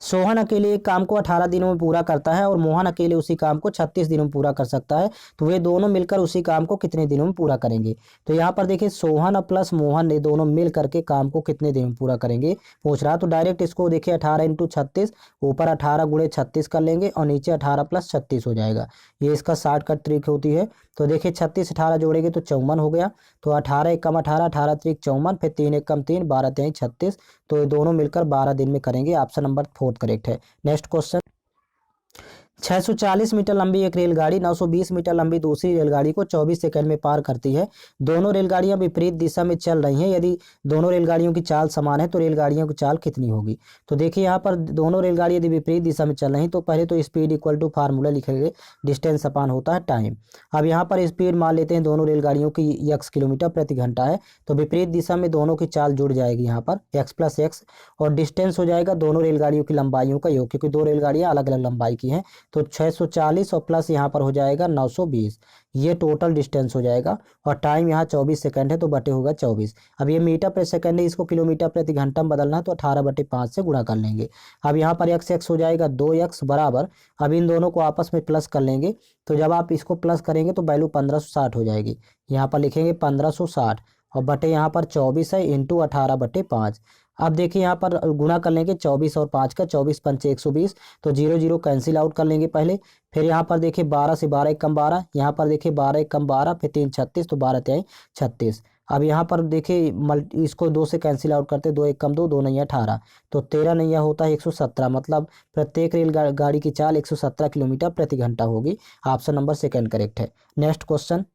सोहन अकेले एक काम को 18 दिनों में पूरा करता है और मोहन अकेले उसी काम को 36 दिनों में पूरा कर सकता है, तो वे दोनों मिलकर उसी काम को कितने दिनों में पूरा करेंगे। तो यहाँ पर देखिए सोहन प्लस मोहन ने दोनों मिल करके काम को कितने दिन में पूरा करेंगे पूछ रहा। तो डायरेक्ट इसको देखिए 18 इंटू 36, ऊपर 18 गुणे 36 कर लेंगे और नीचे 18 प्लस 36 हो जाएगा। ये इसका शॉर्टकट ट्रिक होती है। तो देखिए 36 18 जोड़ेंगे तो 54 हो गया, तो 18 एक कम 18, 18 त्रिक 54, फिर 3 एक कम 3, 12 3 36, तो ये दोनों मिलकर 12 दिन में करेंगे। ऑप्शन नंबर 4 करेक्ट है। नेक्स्ट क्वेश्चन, 640 मीटर लंबी एक रेलगाड़ी 920 मीटर लंबी दूसरी रेलगाड़ी को 24 सेकंड में पार करती है। दोनों रेलगाड़ियां विपरीत दिशा में चल रही हैं। यदि दोनों रेलगाड़ियों की चाल समान है तो रेलगाड़ियों की चाल कितनी होगी। तो देखिए यहाँ पर दोनों रेलगाड़ी यदि विपरीत दिशा में चल रही तो पहले तो स्पीड इक्वल टू फार्मूला लिखेंगे, डिस्टेंस अपान होता है टाइम। अब यहाँ पर स्पीड मान लेते हैं दोनों रेलगाड़ियों की x किलोमीटर प्रति घंटा है, तो विपरीत दिशा में दोनों की चाल जुड़ जाएगी यहाँ पर x प्लस एक्स, और डिस्टेंस हो जाएगा दोनों रेलगाड़ियों की लंबाइयों का योग, क्योंकि दो रेलगाड़ियाँ अलग अलग लंबाई की हैं। तो 640 और प्लस यहाँ पर हो जाएगा 920, ये टोटल डिस्टेंस हो जाएगा। और टाइम यहाँ 24 सेकंड है तो बटे होगा 24। अब ये मीटर प्रति सेकंड है, इसको किलोमीटर प्रति घंटा में बदलना है तो 18/5 से गुणा कर लेंगे। अब यहाँ पर x हो जाएगा 2x बराबर, अब इन दोनों को आपस में प्लस कर लेंगे, तो जब आप इसको प्लस करेंगे तो वैल्यू 1560 हो जाएगी। यहाँ पर लिखेंगे 1560 और बटे यहाँ पर 24 है इंटू 18/5। अब देखिए यहाँ पर गुणा कर लेंगे 24 और 5 का, 24 पंचे 120, तो 0 0 कैंसिल आउट कर लेंगे पहले। फिर यहाँ पर देखिए 12 से 12 एक कम 12, यहाँ पर देखिए 12 एक कम 12, फिर 3 36, तो 12 3 36। अब यहाँ पर देखिए इसको 2 से कैंसिल आउट करते, 2 एक कम 2, 2 नैया 18, तो 13 नैया होता है 117, मतलब प्रत्येक रेलगाड़ी की चाल 117 किलोमीटर प्रति घंटा होगी। ऑप्शन नंबर 2 करेक्ट है। नेक्स्ट क्वेश्चन,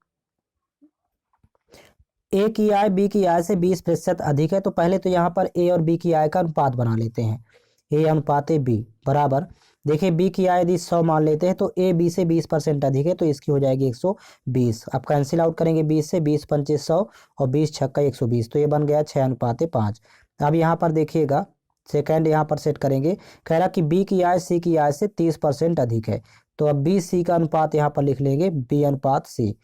ए की आय बी की आय से 20% अधिक है, तो पहले तो यहाँ पर ए और बी की आय का अनुपात बना लेते हैं। ए अनुपात ए बी बराबर, देखिए बी की आय यदि 100 मान लेते हैं तो ए बी से 20% अधिक है तो इसकी हो जाएगी 120। अब कैंसिल आउट करेंगे 20 से, 20 पंचे 100 और 20 छक्का 120, तो ये बन गया 6:5। अब यहाँ पर देखिएगा सेकेंड यहाँ पर सेट करेंगे, कह रहा कि बी की आय सी की आय से 30% अधिक है, तो अब बी सी का अनुपात यहाँ पर लिख लेंगे बी अनुपात सी।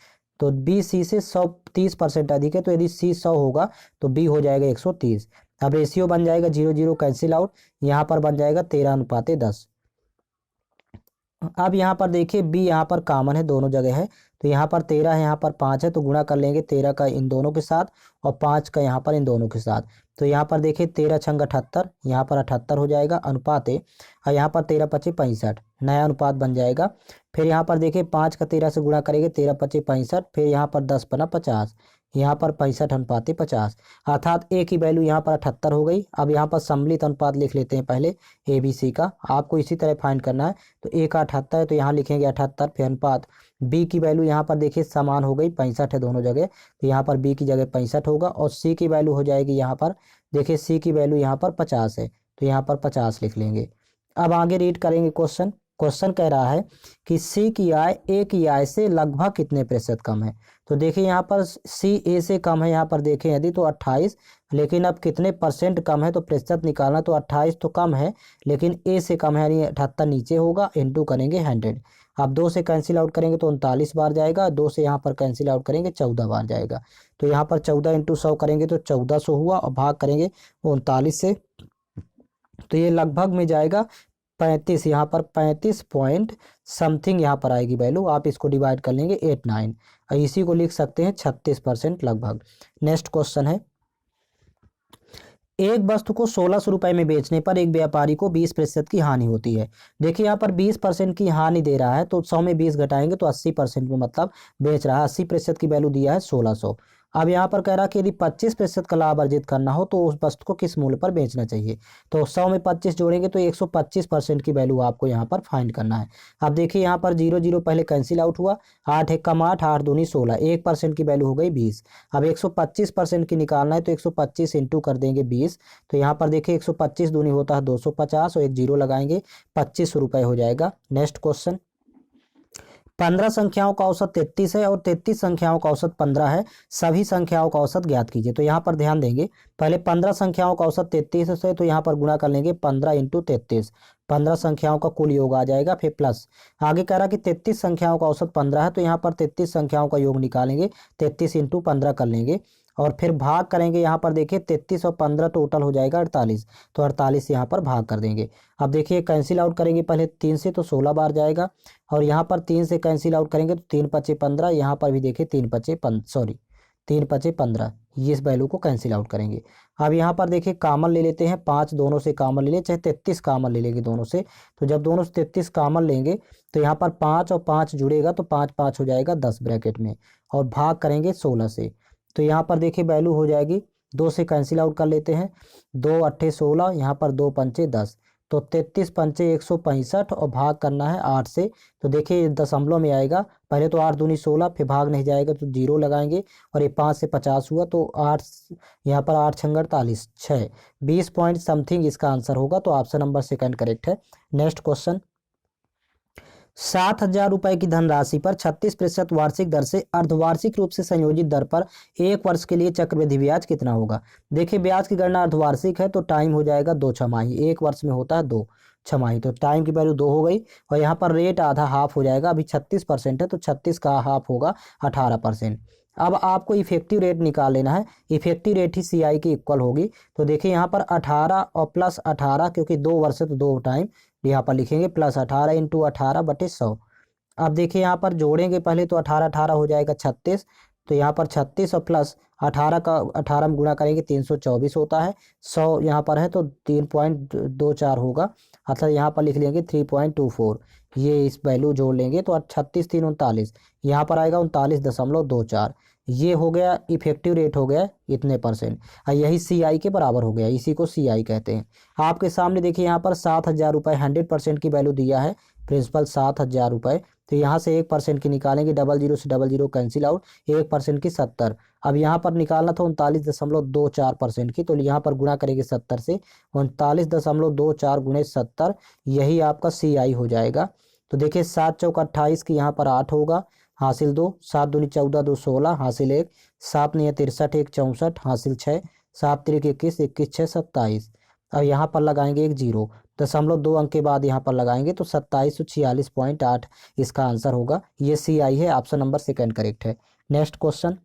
तो बी सी से 30% अधिक है, तो यदि सी 100 होगा तो बी हो जाएगा 130। अब रेशियो बन जाएगा 0 0 कैंसिल आउट, यहाँ पर बन जाएगा 13:10। अब यहाँ पर देखिए बी यहाँ पर कॉमन है, दोनों जगह है, तो यहाँ पर 13 है, यहाँ पर 5 है, तो गुणा कर लेंगे 13 का इन दोनों के साथ और 5 का यहाँ पर इन दोनों के साथ। तो यहाँ पर देखिए 13 छंग 78, यहाँ पर 78 हो जाएगा अनुपात है, और यहाँ पर 13 पच्चीस 65, नया अनुपात बन जाएगा। फिर यहाँ पर देखिए 5 का 13 से गुणा करेंगे, 13 पच्चीस 65, फिर यहाँ पर 10 पना 50, यहाँ पर 65 अनुपात 50, अर्थात ए की वैल्यू यहाँ पर 78 हो गई। अब यहाँ पर सम्मिलित अनुपात लिख लेते हैं पहले ए बी सी का, आपको इसी तरह फाइंड करना है। तो ए का 78 है तो यहाँ लिखेंगे 78, फिर अनुपात बी की वैल्यू यहाँ पर देखिए समान हो गई, 65 है दोनों जगह, तो यहाँ पर बी की जगह 65 होगा, और सी की वैल्यू हो जाएगी यहाँ पर देखिए सी की वैल्यू यहाँ पर 50 है, तो यहाँ पर 50 लिख लेंगे। अब आगे रीड करेंगे क्वेश्चन। क्वेश्चन कह रहा है कि सी की आय ए की आय से लगभग कितने प्रतिशत कम है। तो देखिए यहाँ पर सी ए से कम है, यहाँ पर देखें यदि तो 28, लेकिन अब कितने परसेंट कम है तो प्रतिशत निकालना, तो 28 तो कम है लेकिन ए से कम है, यानी 78 नीचे होगा, इंटू करेंगे 100। अब 2 से कैंसिल आउट करेंगे तो 39 बार जाएगा, 2 से यहाँ पर कैंसिल आउट करेंगे 14 बार जाएगा, तो यहाँ पर 14 इंटू 100 करेंगे तो 1400 हुआ, और भाग करेंगे 39 से, तो ये लगभग में जाएगा 35, यहाँ पर 35 पॉइंट समथिंग यहाँ पर आएगी वैल्यू। आप इसको डिवाइड कर लेंगे 8 9, और इसी को लिख सकते हैं 36% लगभग। नेक्स्ट क्वेश्चन है, एक वस्तु को 1600 रुपये में बेचने पर एक व्यापारी को 20% की हानि होती है। देखिए यहाँ पर 20% की हानि दे रहा है, तो 100 में 20 घटाएंगे तो 80% में मतलब बेच रहा है। 80% की वैल्यू दिया है 1600। अब यहाँ पर कह रहा है कि यदि 25% का लाभ अर्जित करना हो तो उस वस्तु को किस मूल्य पर बेचना चाहिए। तो 100 में 25 जोड़ेंगे तो 125% की वैल्यू आपको यहाँ पर फाइंड करना है। अब देखिए यहाँ पर 0 0 पहले कैंसिल आउट हुआ, 8 1 कम 8, 8 दूनी 16, 1% की वैल्यू हो गई 20। अब 125% की निकालना है तो 125 इंटू कर देंगे 20। तो यहाँ पर देखिए 125 दूनी होता है 250 और एक जीरो लगाएंगे, 25 रुपये हो जाएगा। नेक्स्ट क्वेश्चन, 15 संख्याओं का औसत 33 है और 33 संख्याओं का औसत 15 है, सभी संख्याओं का औसत ज्ञात कीजिए। तो यहाँ पर ध्यान देंगे, पहले 15 संख्याओं का औसत 33 है तो यहाँ पर गुणा कर लेंगे 15 इंटू 33, 15 संख्याओं का कुल योग आ जाएगा। फिर प्लस आगे कह रहा कि 33 संख्याओं का औसत 15 है तो यहाँ पर 33 संख्याओं का योग निकालेंगे, 33 इंटू 15 कर लेंगे और फिर भाग करेंगे। यहाँ पर देखिए 33 और 15 टोटल हो जाएगा 48, तो 48 यहाँ पर भाग कर देंगे। अब देखिए कैंसिल आउट करेंगे पहले 3 से तो 16 बार जाएगा और यहाँ पर 3 से कैंसिल आउट करेंगे तो 3 पचे 15, यहाँ पर भी देखिए 3 पचे 15, ये इस वैल्यू को कैंसिल आउट करेंगे। अब यहाँ पर देखिए कॉमन ले लेते हैं, 5 दोनों से कॉमन ले लें, चाहे 33 कॉमन ले लेंगे दोनों से। तो जब दोनों से 33 कॉमन लेंगे तो यहाँ पर 5 और 5 जुड़ेगा तो 5 5 हो जाएगा 10 ब्रैकेट में और भाग करेंगे 16 से। तो यहाँ पर देखिए वैल्यू हो जाएगी, 2 से कैंसिल आउट कर लेते हैं, 2 अट्ठे 16, यहाँ पर 2 पंचे 10, तो 33 पंचे 165 और भाग करना है 8 से। तो देखिए दशमलव में आएगा, पहले तो 8 दूनी 16, फिर भाग नहीं जाएगा तो जीरो लगाएंगे और ये 5 से 50 हुआ तो 8, यहाँ पर 8 छंग 48, 6, 20 पॉइंट समथिंग इसका आंसर होगा। तो ऑप्शन नंबर सेकंड करेक्ट है। नेक्स्ट क्वेश्चन, 7,000 रुपये की धनराशि पर 36% वार्षिक दर से अर्धवार्षिक रूप से संयोजित दर पर एक वर्ष के लिए चक्रवृद्धि ब्याज कितना होगा। देखिए ब्याज की गणना अर्धवार्षिक है तो टाइम हो जाएगा 2 छमाही, एक वर्ष में होता है 2 छमाही, तो टाइम की वैल्यू 2 हो गई और यहाँ पर रेट आधा हाफ हो जाएगा। अभी 36% है तो 36 का हाफ होगा 18%। अब आपको इफेक्टिव रेट निकाल लेना है, इफेक्टिव रेट ही CI की इक्वल होगी। तो देखिए यहाँ पर 18 और प्लस 18, क्योंकि 2 वर्ष है तो 2 टाइम यहाँ पर लिखेंगे, प्लस 18 इंटू 18 बटे 100। अब देखिए यहाँ पर जोड़ेंगे पहले तो 18 18 हो जाएगा 36, तो यहाँ पर 36 और प्लस 18 का 18 में गुणा करेंगे 324 होता है, 100 यहाँ पर है तो 3.24 होगा, अर्थात यहाँ पर लिख लेंगे 3.24। ये इस वैल्यू जोड़ लेंगे तो 36 3 39, यहाँ पर आएगा 39.24। ये हो गया इफेक्टिव रेट, हो गया इतने परसेंट, यही CI के बराबर हो गया, इसी को CI कहते हैं। आपके सामने देखिए यहाँ पर 7,000 रुपये 100% की वैल्यू दिया है, प्रिंसिपल 7,000 रुपये। तो यहाँ से 1% की निकालेंगे, 00 से 00 कैंसिल आउट, 1% की 70। अब यहाँ पर निकालना था 39.24% की, तो यहाँ पर गुणा करेंगे 70 से, 39.24 गुणे 70, यही आपका CI हो जाएगा। तो देखिए 7 चौक 28 की यहाँ पर 8 होगा, हासिल 2, 7 दूनी 14 2 16, हासिल 1, 7 नहीं 63 1 64, हासिल 6, 7 3 21 21 6 27। अब यहाँ पर लगाएंगे एक जीरो, 0.2 अंक के बाद यहाँ पर लगाएंगे तो 2746.8 इसका आंसर होगा। ये CI है, ऑप्शन नंबर सेकंड करेक्ट है। नेक्स्ट क्वेश्चन,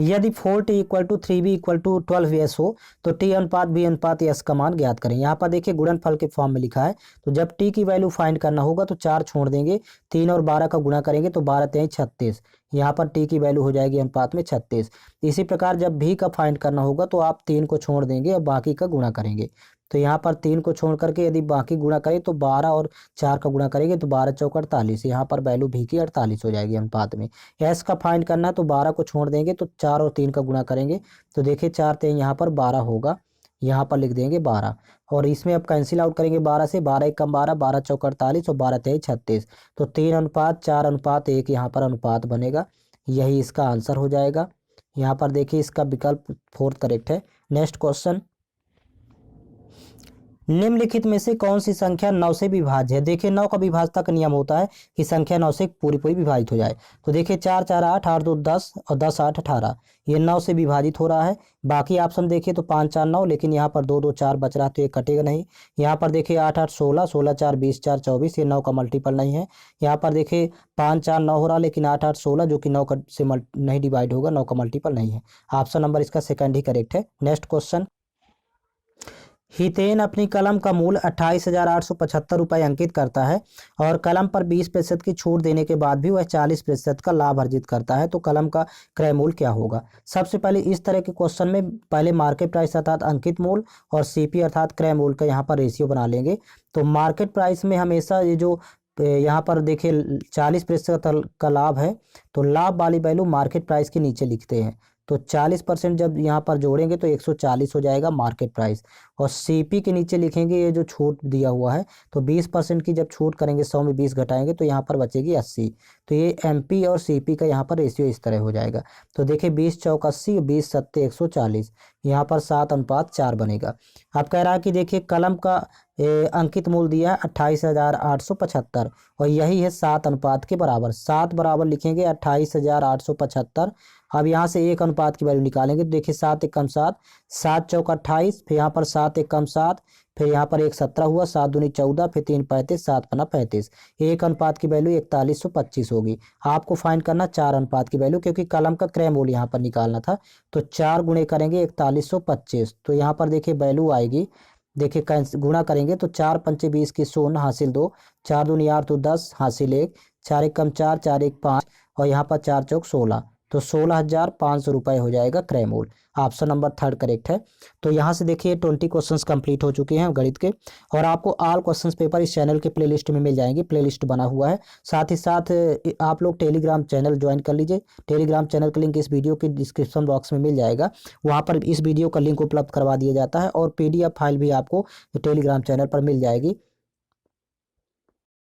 यदि 4t equal to 3b equal to 12s हो तो t अनुपात b अनुपात s का मान ज्ञात करें। यहाँ पर देखिए गुणनफल के फॉर्म में लिखा है, तो जब t की वैल्यू फाइंड करना होगा तो 4 छोड़ देंगे, 3 और 12 का गुणा करेंगे तो 12 3 36, यहाँ पर t की वैल्यू हो जाएगी अनुपात में 36। इसी प्रकार जब v का फाइंड करना होगा तो आप 3 को छोड़ देंगे और बाकी का गुणा करेंगे। तो यहाँ पर 3 को छोड़ करके यदि बाकी गुणा करें तो 12 और 4 का गुणा करेंगे तो 12 चौक 48, यहाँ पर वैल्यू भी की 48 हो जाएगी अनुपात में। एस का फाइंड करना है तो 12 को छोड़ देंगे तो 4 और 3 का गुणा करेंगे, तो देखिए 4 3 यहाँ पर 12 होगा, यहाँ पर लिख देंगे 12 और इसमें अब कैंसिल आउट करेंगे 12 से, 12 1 कम 12, 12 चौक 48 और 12 3 36, तो 3 अनुपात 4 अनुपात 1 यहाँ पर अनुपात बनेगा, यही इसका आंसर हो जाएगा। यहाँ पर देखिए इसका विकल्प फोर्थ करेक्ट है। नेक्स्ट क्वेश्चन, निम्नलिखित में से कौन सी संख्या 9 से विभाज्य है। देखिए 9 का विभाज्यता का नियम होता है कि संख्या 9 से पूरी पूरी विभाजित हो जाए। तो देखिए 4 4 8, 8 2 10 और 10 8 18, ये 9 से विभाजित हो रहा है। बाकी ऑप्शन देखिए तो 5 4 9, लेकिन यहाँ पर 2 2 4 बच रहा है तो ये कटेगा नहीं। यहाँ पर देखिए 8 8 16, 16 4 20 4 24, ये 9 का मल्टीपल नहीं है। यहाँ पर देखिए 5 4 9 हो रहा है, लेकिन 8 8 16 जो कि 9 से नहीं डिवाइड होगा, 9 का मल्टीपल नहीं है। ऑप्शन नंबर इसका सेकंड ही करेक्ट है। नेक्स्ट क्वेश्चन, हितेन अपनी कलम का मूल्य 28,875 रुपये अंकित करता है और कलम पर 20% की छूट देने के बाद भी वह 40% का लाभ अर्जित करता है, तो कलम का क्रय मूल्य क्या होगा। सबसे पहले इस तरह के क्वेश्चन में पहले मार्केट प्राइस अर्थात अंकित मूल्य और सीपी अर्थात क्रय मूल्य का यहाँ पर रेशियो बना लेंगे। तो मार्केट प्राइस में हमेशा ये जो यहाँ पर देखिए 40% का लाभ है, तो लाभ वाली वैल्यू मार्केट प्राइस के नीचे लिखते हैं। तो 40% जब यहाँ पर जोड़ेंगे तो 140 हो जाएगा मार्केट प्राइस, और सीपी के नीचे लिखेंगे ये जो छूट दिया हुआ है, तो 20% की जब छूट करेंगे 100 में 20 घटाएंगे तो यहाँ पर बचेगी 80। तो ये एमपी और सीपी का यहाँ पर रेशियो इस तरह हो जाएगा। तो देखिए 20 चौक 80, 20 सत्ते 140, यहाँ पर 7:4 बनेगा। अब कह रहा है कि देखिए कलम का अंकित मूल्य दिया है 28,875 और यही है 7 अनुपात के बराबर। 7 बराबर लिखेंगे 28,875। अब यहाँ से 1 अनुपात की वैल्यू निकालेंगे तो देखिए 7 एकम 7, 7 चौक 28, फिर यहाँ पर 7 एकम 7, फिर यहाँ पर 1 17 हुआ, 7 दूनी 14, फिर 3 35, 7 पन्ना 35। 1 अनुपात की वैल्यू 4125 होगी। आपको फाइंड करना 4 अनुपात की वैल्यू, क्योंकि कलम का क्रय मूल्य यहाँ पर निकालना था। तो 4 गुणे करेंगे 4125, तो यहाँ पर देखिए वैल्यू आएगी, देखिए गुणा करेंगे तो 4 पंचे 20 की 0 हासिल 2, 4 दूनी 8 तो 10 हासिल 1, 4 एकम 4, 4 एक 5 और यहाँ पर 4 चौक 16, तो 16,500 रुपये हो जाएगा क्रय मूल्य। ऑप्शन नंबर 3 करेक्ट है। तो यहाँ से देखिए 20 क्वेश्चंस कंप्लीट हो चुके हैं गणित के, और आपको ऑल क्वेश्चंस पेपर इस चैनल के प्लेलिस्ट में मिल जाएंगे। प्लेलिस्ट बना हुआ है। साथ ही साथ आप लोग टेलीग्राम चैनल ज्वाइन कर लीजिए। टेलीग्राम चैनल का लिंक इस वीडियो के डिस्क्रिप्शन बॉक्स में मिल जाएगा। वहाँ पर इस वीडियो का लिंक उपलब्ध करवा दिया जाता है और PDF फाइल भी आपको टेलीग्राम चैनल पर मिल जाएगी।